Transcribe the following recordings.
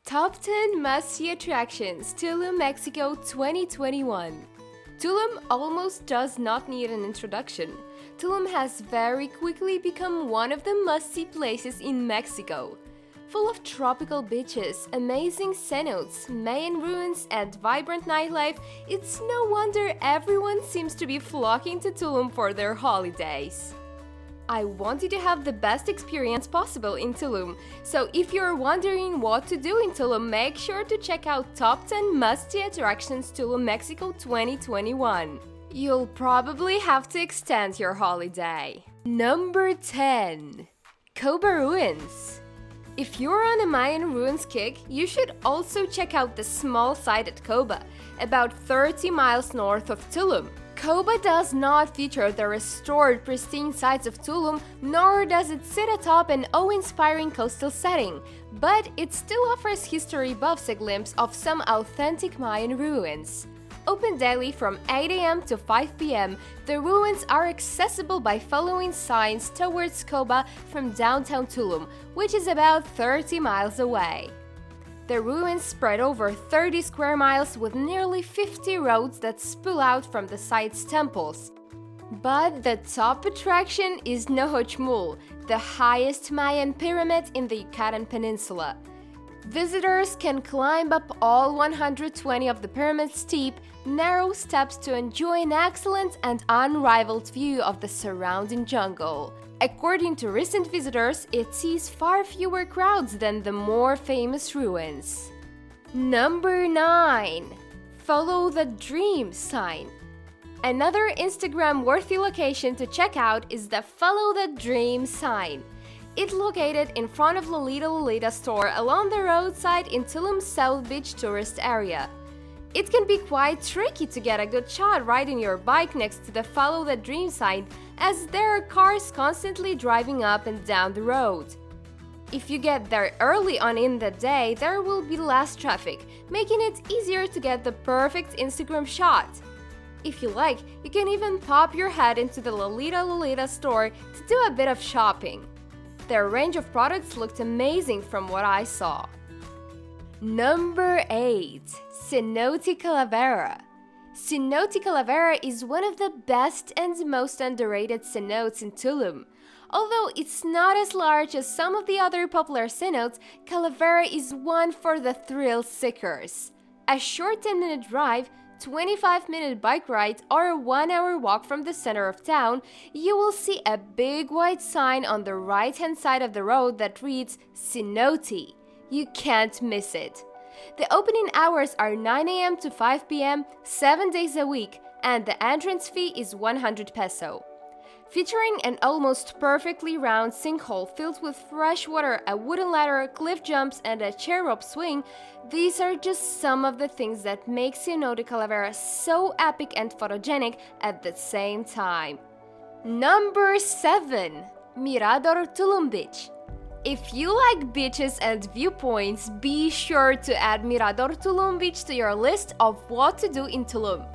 Top 10 Must-See Attractions, Tulum, Mexico 2021. Tulum almost does not need an introduction. Tulum has very quickly become one of the must-see places in Mexico. Full of tropical beaches, amazing cenotes, Mayan ruins, and vibrant nightlife, it's no wonder everyone seems to be flocking to Tulum for their holidays. I want you to have the best experience possible in Tulum, so if you're wondering what to do in Tulum, make sure to check out Top 10 Must-See Attractions Tulum, Mexico 2021. You'll probably have to extend your holiday. Number 10. Coba Ruins. If you're on a Mayan ruins kick, you should also check out the small site at Coba, about 30 miles north of Tulum. Coba does not feature the restored pristine sites of Tulum, nor does it sit atop an awe-inspiring coastal setting, but it still offers history buffs a glimpse of some authentic Mayan ruins. Open daily from 8 a.m. to 5 p.m., the ruins are accessible by following signs towards Coba from downtown Tulum, which is about 30 miles away. The ruins spread over 30 square miles with nearly 50 roads that spill out from the site's temples. But the top attraction is Nohochmul, the highest Mayan pyramid in the Yucatan Peninsula. Visitors can climb up all 120 of the pyramid's steep, narrow steps to enjoy an excellent and unrivaled view of the surrounding jungle. According to recent visitors, it sees far fewer crowds than the more famous ruins. Number 9. Follow the Dream sign. Another Instagram-worthy location to check out is the Follow the Dream sign. It's located in front of Lolita Lolita store along the roadside in Tulum's South Beach tourist area. It can be quite tricky to get a good shot riding your bike next to the Follow the Dream sign, as there are cars constantly driving up and down the road. If you get there early on in the day, there will be less traffic, making it easier to get the perfect Instagram shot. If you like, you can even pop your head into the Lolita Lolita store to do a bit of shopping. Their range of products looked amazing from what I saw. Number 8. Cenote Calavera. Cenote Calavera is one of the best and most underrated cenotes in Tulum. Although it's not as large as some of the other popular cenotes, Calavera is one for the thrill seekers. A short 10-minute drive, 25-minute bike ride, or a 1-hour walk from the center of town, you will see a big white sign on the right-hand side of the road that reads Cenote. You can't miss it. The opening hours are 9 a.m. to 5 p.m., 7 days a week, and the entrance fee is 100 peso. Featuring an almost perfectly round sinkhole filled with fresh water, a wooden ladder, cliff jumps, and a chair rope swing, these are just some of the things that make Cenote Calavera so epic and photogenic at the same time. Number 7. Mirador Tulum Beach. If you like beaches and viewpoints, be sure to add Mirador Tulum Beach to your list of what to do in Tulum.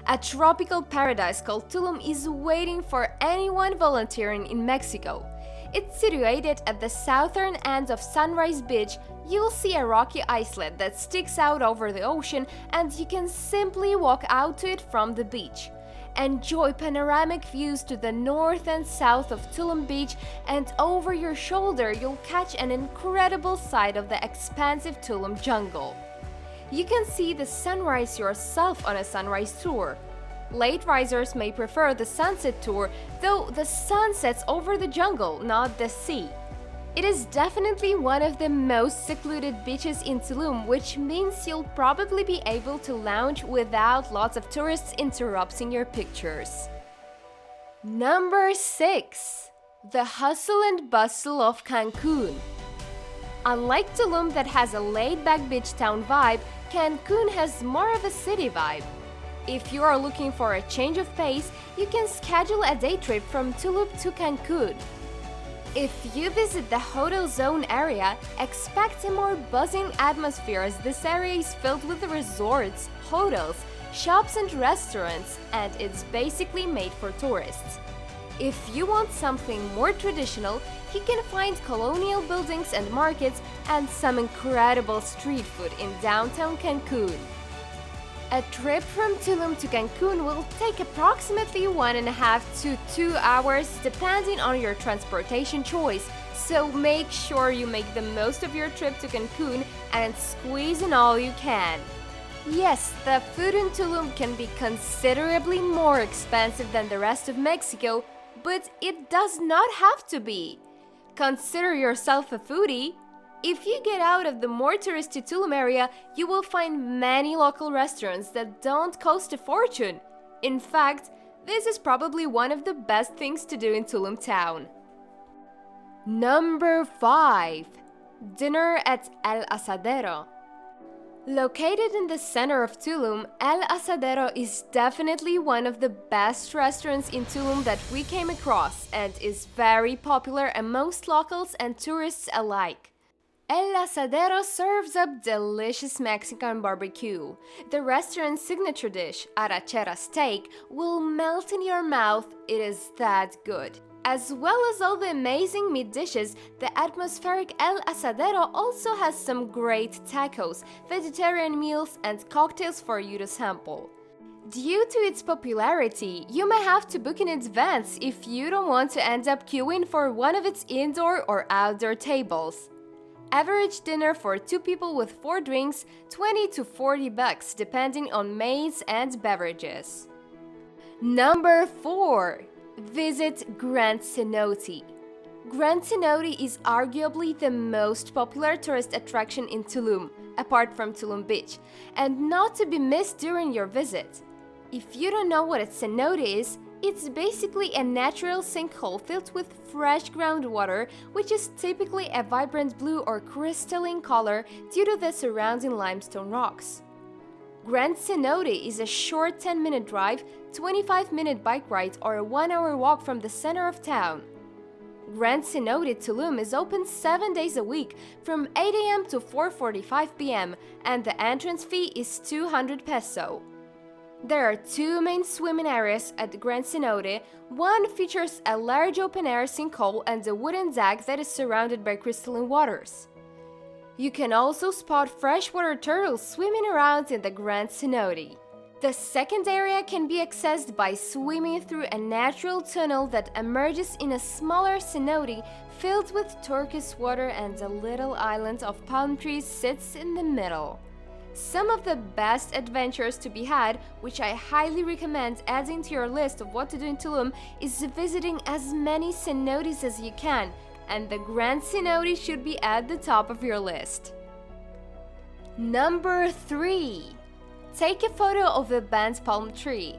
A tropical paradise called Tulum is waiting for anyone volunteering in Mexico. It's situated at the southern end of Sunrise Beach. You'll see a rocky islet that sticks out over the ocean, and you can simply walk out to it from the beach. Enjoy panoramic views to the north and south of Tulum Beach, and over your shoulder you'll catch an incredible sight of the expansive Tulum jungle. You can see the sunrise yourself on a sunrise tour. Late risers may prefer the sunset tour, though the sun sets over the jungle, not the sea. It is definitely one of the most secluded beaches in Tulum, which means you'll probably be able to lounge without lots of tourists interrupting your pictures. Number 6. The hustle and bustle of Cancun. Unlike Tulum that has a laid-back beach town vibe, Cancun has more of a city vibe. If you are looking for a change of pace, you can schedule a day trip from Tulum to Cancun. If you visit the hotel zone area, expect a more buzzing atmosphere, as this area is filled with resorts, hotels, shops and restaurants, and it's basically made for tourists. If you want something more traditional, you can find colonial buildings and markets and some incredible street food in downtown Cancun. A trip from Tulum to Cancun will take approximately 1.5 to 2 hours depending on your transportation choice, so make sure you make the most of your trip to Cancun and squeeze in all you can. Yes, the food in Tulum can be considerably more expensive than the rest of Mexico, but it does not have to be. Consider yourself a foodie. If you get out of the more touristy Tulum area, you will find many local restaurants that don't cost a fortune. In fact, this is probably one of the best things to do in Tulum town. Number 5. Dinner at El Asadero. Located in the center of Tulum, El Asadero is definitely one of the best restaurants in Tulum that we came across and is very popular amongst locals and tourists alike. El Asadero serves up delicious Mexican barbecue. The restaurant's signature dish, arrachera steak, will melt in your mouth, it is that good. As well as all the amazing meat dishes, the atmospheric El Asadero also has some great tacos, vegetarian meals, and cocktails for you to sample. Due to its popularity, you may have to book in advance if you don't want to end up queuing for one of its indoor or outdoor tables. Average dinner for 2 people with 4 drinks, $20 to $40 depending on mains and beverages. Number 4. Visit Grand Cenote. Grand Cenote is arguably the most popular tourist attraction in Tulum, apart from Tulum Beach, and not to be missed during your visit. If you don't know what a cenote is, it's basically a natural sinkhole filled with fresh groundwater, which is typically a vibrant blue or crystalline color due to the surrounding limestone rocks. Grand Cenote is a short 10-minute drive, 25-minute bike ride, or a 1-hour walk from the center of town. Grand Cenote Tulum is open 7 days a week from 8 a.m. to 4:45 p.m. and the entrance fee is 200 peso. There are 2 main swimming areas at Grand Cenote. One features a large open-air sinkhole and a wooden deck that is surrounded by crystalline waters. You can also spot freshwater turtles swimming around in the Grand Cenote. The second area can be accessed by swimming through a natural tunnel that emerges in a smaller cenote filled with turquoise water, and a little island of palm trees sits in the middle. Some of the best adventures to be had, which I highly recommend adding to your list of what to do in Tulum, is visiting as many cenotes as you can, and the Grand Cenote should be at the top of your list. Number 3. Take a photo of the banned palm tree.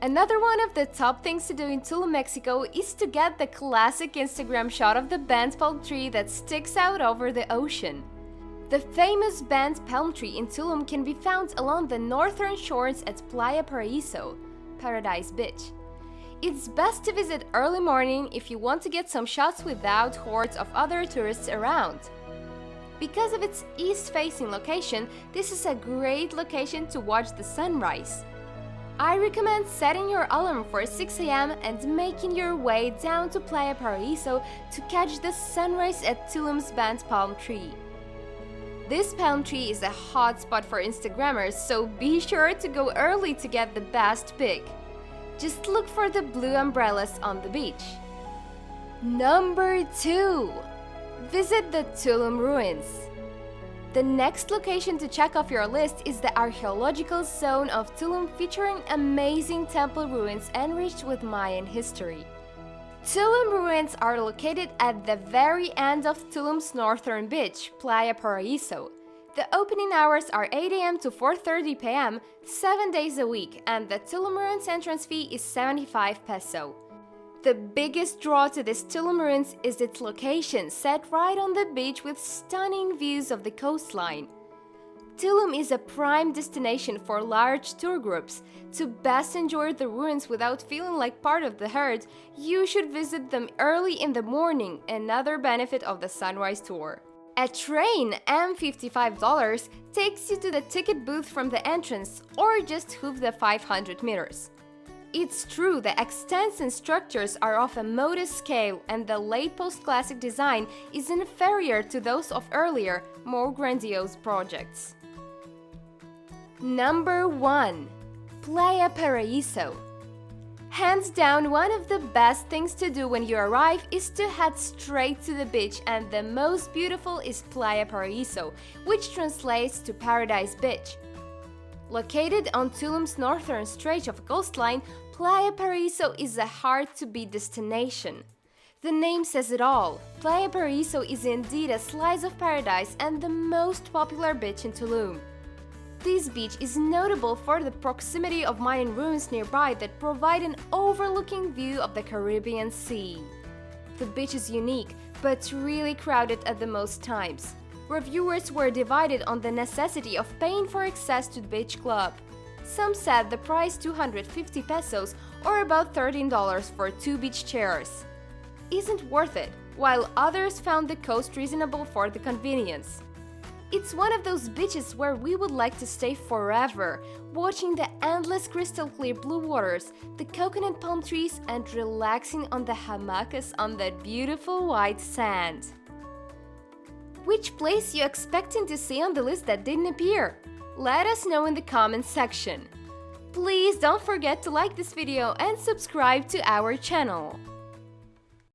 Another one of the top things to do in Tulum, Mexico is to get the classic Instagram shot of the banned palm tree that sticks out over the ocean. The famous banned palm tree in Tulum can be found along the northern shores at Playa Paraiso, Paradise Beach. It's best to visit early morning if you want to get some shots without hordes of other tourists around. Because of its east-facing location, this is a great location to watch the sunrise. I recommend setting your alarm for 6 a.m. and making your way down to Playa Paraiso to catch the sunrise at Tulum's banned palm tree. This palm tree is a hot spot for Instagrammers, so be sure to go early to get the best pic. Just look for the blue umbrellas on the beach. Number 2. Visit the Tulum Ruins. The next location to check off your list is the archaeological zone of Tulum, featuring amazing temple ruins enriched with Mayan history. Tulum Ruins are located at the very end of Tulum's northern beach, Playa Paraiso. The opening hours are 8 a.m. to 4:30 p.m., 7 days a week, and the Tulum Ruins entrance fee is 75 peso. The biggest draw to this Tulum Ruins is its location, set right on the beach with stunning views of the coastline. Tulum is a prime destination for large tour groups. To best enjoy the ruins without feeling like part of the herd, you should visit them early in the morning, another benefit of the sunrise tour. A train, $55, takes you to the ticket booth from the entrance, or just hoof the 500 meters. It's true, the extents and structures are of a modest scale, and the late post-classic design is inferior to those of earlier, more grandiose projects. Number 1. Playa Paraiso. Hands down, one of the best things to do when you arrive is to head straight to the beach, and the most beautiful is Playa Paraiso, which translates to Paradise Beach. Located on Tulum's northern stretch of coastline, Playa Paraiso is a hard-to-beat destination. The name says it all. Playa Paraiso is indeed a slice of paradise and the most popular beach in Tulum. This beach is notable for the proximity of Mayan ruins nearby that provide an overlooking view of the Caribbean Sea. The beach is unique, but really crowded at the most times. Reviewers were divided on the necessity of paying for access to the beach club. Some said the price 250 pesos or about $13 for 2 beach chairs isn't worth it, while others found the cost reasonable for the convenience. It's one of those beaches where we would like to stay forever, watching the endless crystal clear blue waters, the coconut palm trees, and relaxing on the hamacas on that beautiful white sand. Which place you expecting to see on the list that didn't appear? Let us know in the comments section. Please don't forget to like this video and subscribe to our channel.